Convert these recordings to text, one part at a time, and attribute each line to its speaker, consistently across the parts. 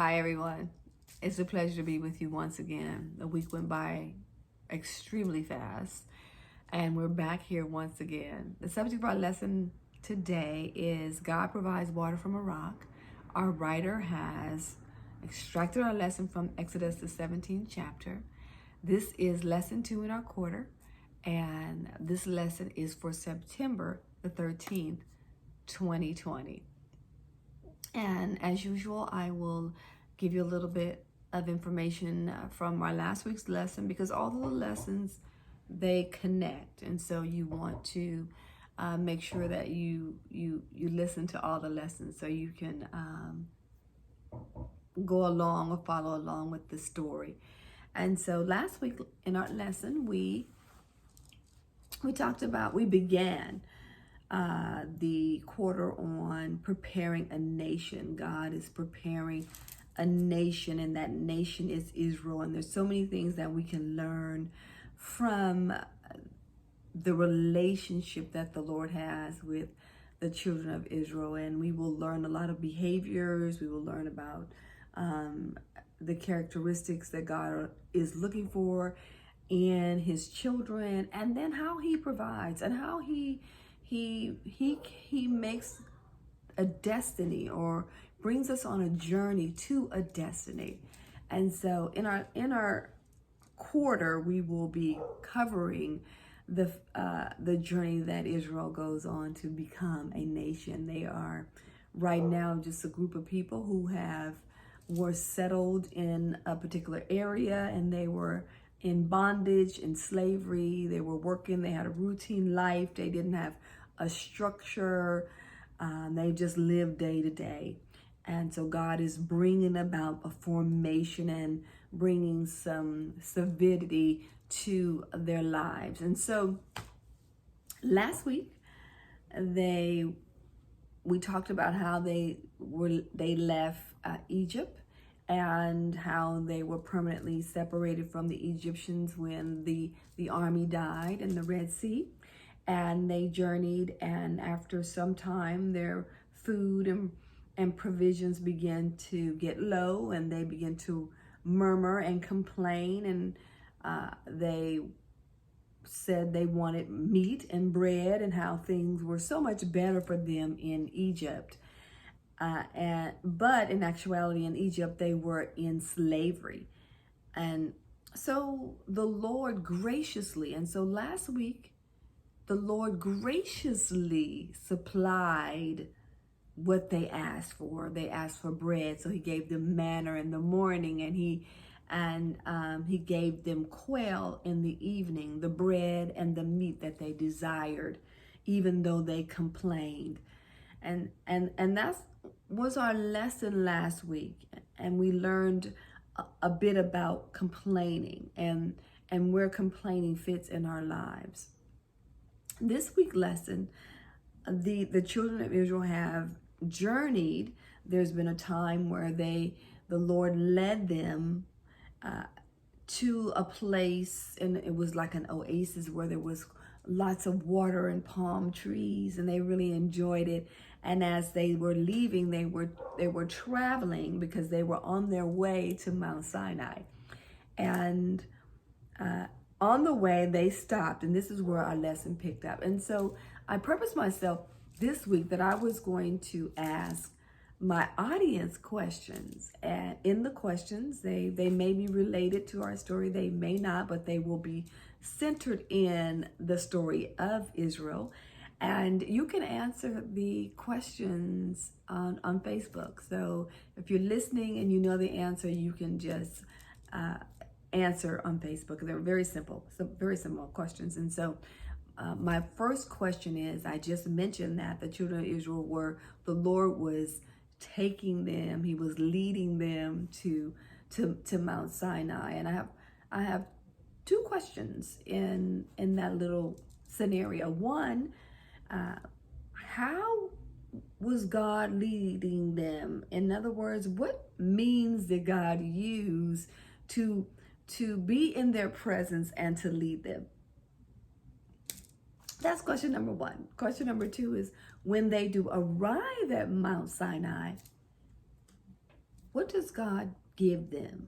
Speaker 1: Hi, everyone. It's a pleasure to be with you once again. The week went by extremely fast, and we're back here once again. The subject of our lesson today is God provides water from a rock. Our writer has extracted our lesson from Exodus, the 17th chapter. This is lesson 2 in our quarter, and this lesson is for September the 13th, 2020. And as usual, I will give you a little bit of information from our last week's lesson, because all the lessons, they connect. And so you want to make sure that you listen to all the lessons so you can go along or follow along with the story. And so last week in our lesson, we began the quarter on preparing a nation. God is preparing a nation, and that nation is Israel. And there's so many things that we can learn from the relationship that the Lord has with the children of Israel. And we will learn a lot of behaviors. We will learn about the characteristics that God is looking for in his children, and then how he provides and how he makes a destiny, or brings us on a journey to a destiny. And so in our quarter, we will be covering the journey that Israel goes on to become a nation. They are right now just a group of people who were settled in a particular area, and they were in bondage, in slavery. They were working, they had a routine life, they didn't have a structure, they just lived day to day. And so God is bringing about a formation and bringing some solidity to their lives. And so last week, we talked about how they left Egypt, and how they were permanently separated from the Egyptians when the army died in the Red Sea. And they journeyed, and after some time, their food and provisions began to get low, and they began to murmur and complain, and they said they wanted meat and bread, and how things were so much better for them in Egypt. But in actuality, in Egypt, they were in slavery. And so the Lord graciously, and so last week, the Lord graciously supplied what they asked for. They asked for bread, so he gave them manna in the morning, and he gave them quail in the evening, the bread and the meat that they desired, even though they complained. And that was our lesson last week, and we learned a bit about complaining and where complaining fits in our lives. This week's lesson, the children of Israel have journeyed. There's been a time where the Lord led them to a place, and it was like an oasis where there was lots of water and palm trees, and they really enjoyed it. And as they were leaving, they were traveling, because they were on their way to Mount Sinai. And on the way, they stopped, and this is where our lesson picked up. And so I purposed myself this week that I was going to ask my audience questions. And in the questions, they may be related to our story, they may not, but they will be centered in the story of Israel. And you can answer the questions on Facebook. So if you're listening and you know the answer, you can just answer on Facebook. They're very simple questions. And so my first question is, I just mentioned that the children of Israel the Lord was taking them, he was leading them to Mount Sinai. And I have two questions in that little scenario. One, how was God leading them? In other words, what means did God use to be in their presence and to lead them? That's question number one. Question number two is, when they do arrive at Mount Sinai, what does God give them?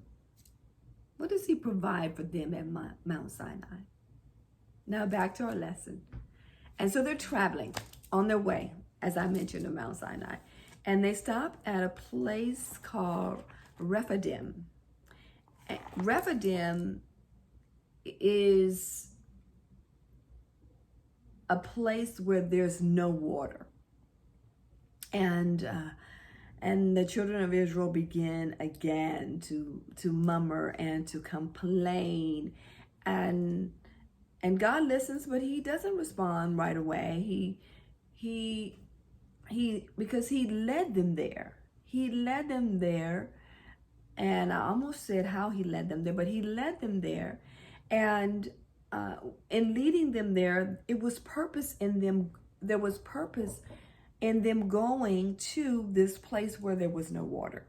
Speaker 1: What does he provide for them at Mount Sinai? Now back to our lesson. And so they're traveling on their way, as I mentioned, to Mount Sinai. And they stop at a place called Rephidim. Rephidim is a place where there's no water. And the children of Israel begin again to murmur and to complain. And God listens, but he doesn't respond right away. He because he led them there. He led them there. And I almost said how he led them there, but he led them there. And in leading them there, it was purpose in them. There was purpose in them going to this place where there was no water.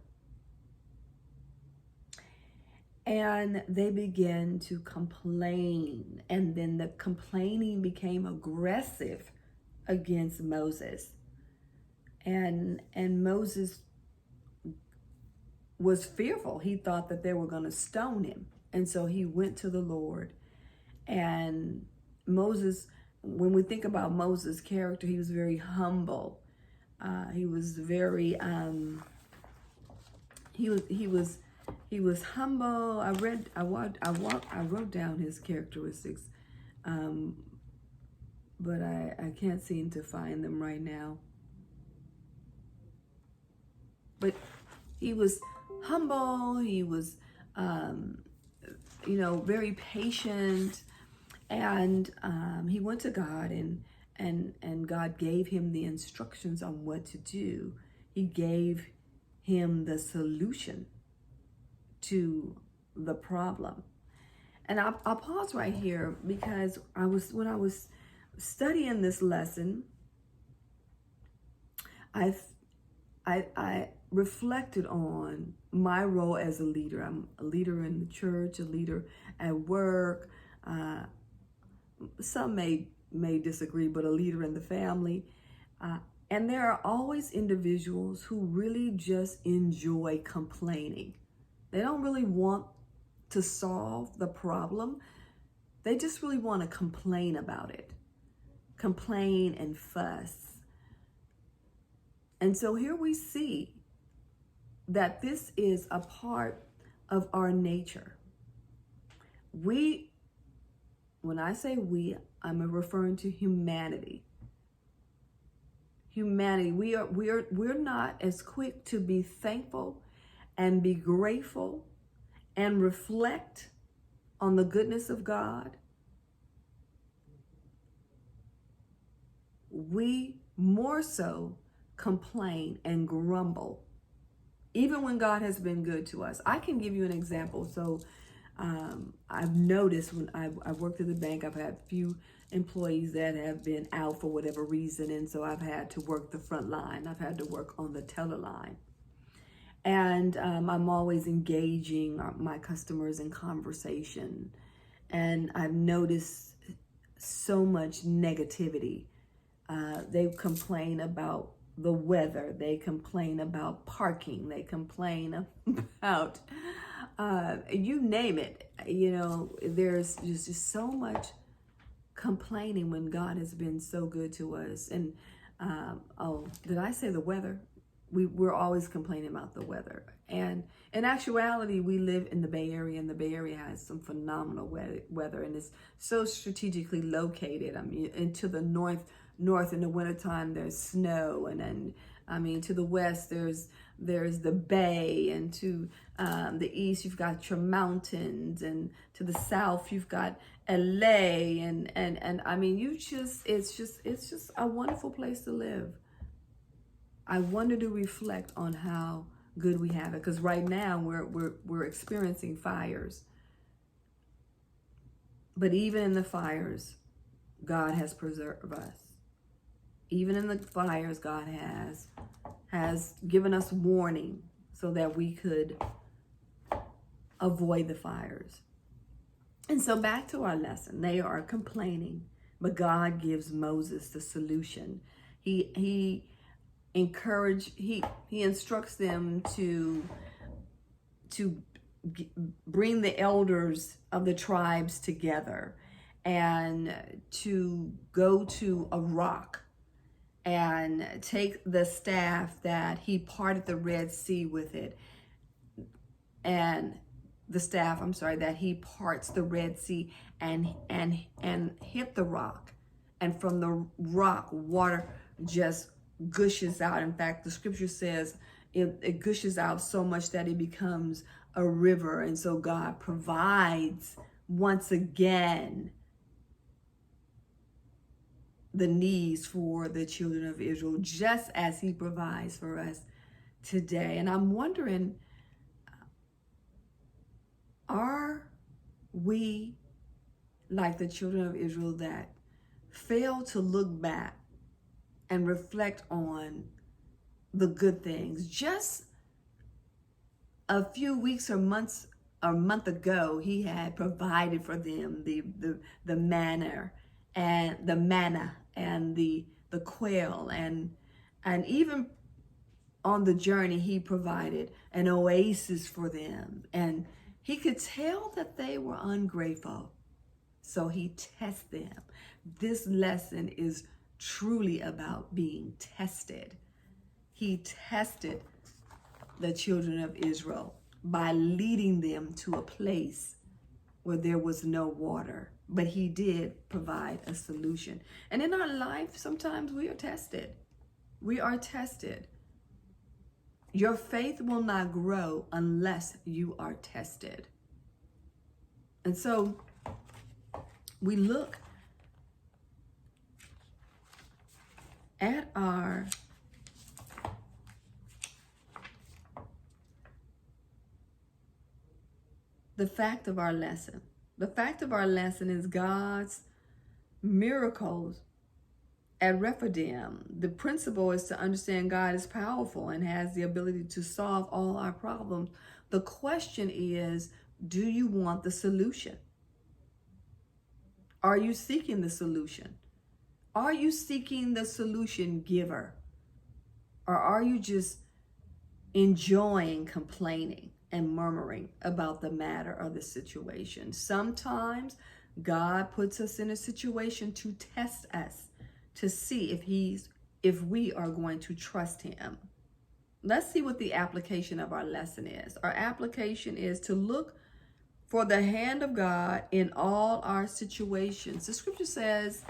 Speaker 1: And they began to complain. And then the complaining became aggressive against Moses. And Moses was fearful. He thought that they were going to stone him. And so he went to the Lord. And Moses, when we think about Moses' character, he was very humble. He was very he was humble. I wrote down his characteristics, but I can't seem to find them right now. But he was humble. He was very patient, and he went to God, and God gave him the instructions on what to do. He gave him the solution to the problem. And I'll pause right here, because when I was studying this lesson, I reflected on my role as a leader. I'm a leader in the church, a leader at work. Some may disagree, but a leader in the family. And there are always individuals who really just enjoy complaining. They don't really want to solve the problem. They just really want to complain about it. Complain and fuss. And so here we see that this is a part of our nature. When I say we, I'm referring to humanity. Humanity, we're not as quick to be thankful and be grateful and reflect on the goodness of God. We more so complain and grumble, even when God has been good to us. I can give you an example. So I've noticed when I worked at the bank, I've had a few employees that have been out for whatever reason, and so I've had to work the front line. I've had to work on the teller line. And I'm always engaging my customers in conversation. And I've noticed so much negativity. They complain about the weather. They complain about parking. They complain about, you name it. There's just so much complaining when God has been so good to us. And, did I say the weather? We're always complaining about the weather. And in actuality, we live in the Bay Area, and the Bay Area has some phenomenal weather, and it's so strategically located. I mean, into the north in the wintertime, there's snow, and then, to the west, there's the bay, and to the east, you've got your mountains, and to the south, you've got LA, and it's just a wonderful place to live. I wanted to reflect on how good we have it, because right now we're experiencing fires. But even in the fires, God has preserved us. Even in the fires, God has given us warning so that we could avoid the fires. And so back to our lesson. They are complaining, but God gives Moses the solution. He instructs them to to bring the elders of the tribes together and to go to a rock and take the staff that he parted the Red Sea with it, and the staff, I'm sorry, that he parts the Red Sea and hit the rock, and from the rock water just gushes out. In fact, the scripture says it gushes out so much that it becomes a river. And so God provides once again the needs for the children of Israel, just as he provides for us today. And I'm wondering, are we like the children of Israel that fail to look back and reflect on the good things? Just a few weeks or months or a month ago, he had provided for them the manna and the quail, and even on the journey he provided an oasis for them, and he could tell that they were ungrateful, so he tests them. This lesson is truly about being tested. He tested the children of Israel by leading them to a place where there was no water, but he did provide a solution. And in our life, sometimes we are tested. We are tested. Your faith will not grow unless you are tested. And so we look at the fact of our lesson. The fact of our lesson is God's miracles at Rephidim. The principle is to understand God is powerful and has the ability to solve all our problems. The question is, do you want the solution? Are you seeking the solution? Are you seeking the solution giver? Or are you just enjoying complaining and murmuring about the matter or the situation? Sometimes God puts us in a situation to test us, to see if we are going to trust him. Let's see what the application of our lesson is. Our application is to look for the hand of God in all our situations. The scripture says,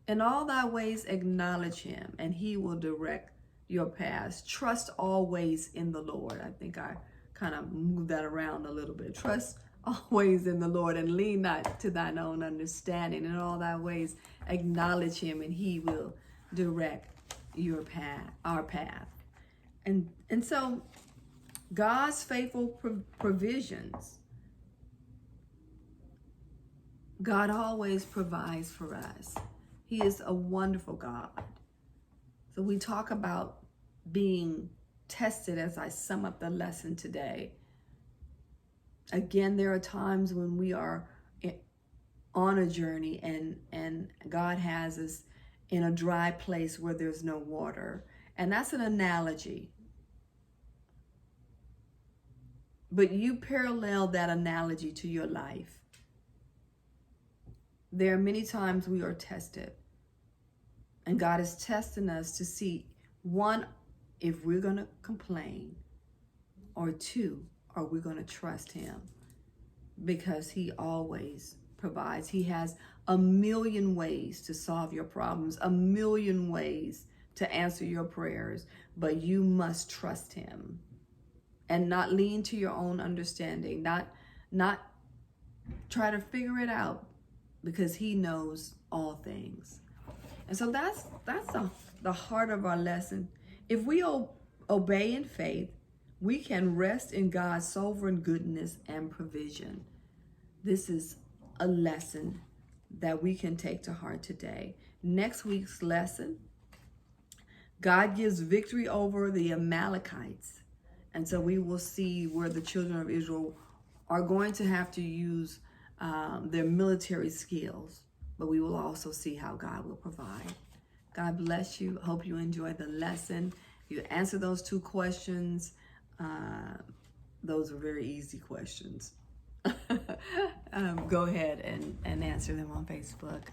Speaker 1: in all thy ways acknowledge him, and he will direct your paths. Trust always in the Lord. I think I kind of moved that around a little bit. Trust always in the Lord, and lean not to thine own understanding. In all thy ways acknowledge him, and he will direct your path, our path. And so God's faithful provisions, God always provides for us. He is a wonderful God. So we talk about being tested as I sum up the lesson today. Again, there are times when we are on a journey and God has us in a dry place where there's no water. And that's an analogy. But you parallel that analogy to your life. There are many times we are tested. And God is testing us to see, one, if we're going to complain, or two, are we going to trust him? Because he always provides. He has a million ways to solve your problems, a million ways to answer your prayers, but you must trust him and not lean to your own understanding, not try to figure it out, because he knows all things. And so that's the heart of our lesson. If we obey in faith, we can rest in God's sovereign goodness and provision. This is a lesson that we can take to heart today. Next week's lesson, God gives victory over the Amalekites. And so we will see where the children of Israel are going to have to use their military skills, but we will also see how God will provide. God bless you. Hope you enjoyed the lesson. You answer those two questions. those are very easy questions. Go ahead and answer them on Facebook.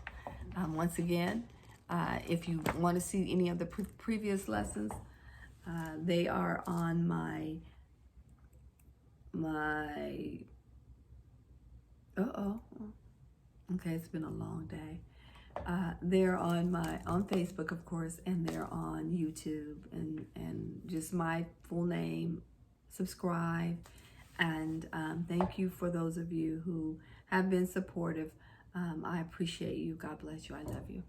Speaker 1: Once again, if you want to see any of the previous lessons, they are on my okay, it's been a long day. They're on Facebook, of course, and they're on YouTube, and just my full name. Subscribe, and thank you for those of you who have been supportive. I appreciate you. God bless you. I love you.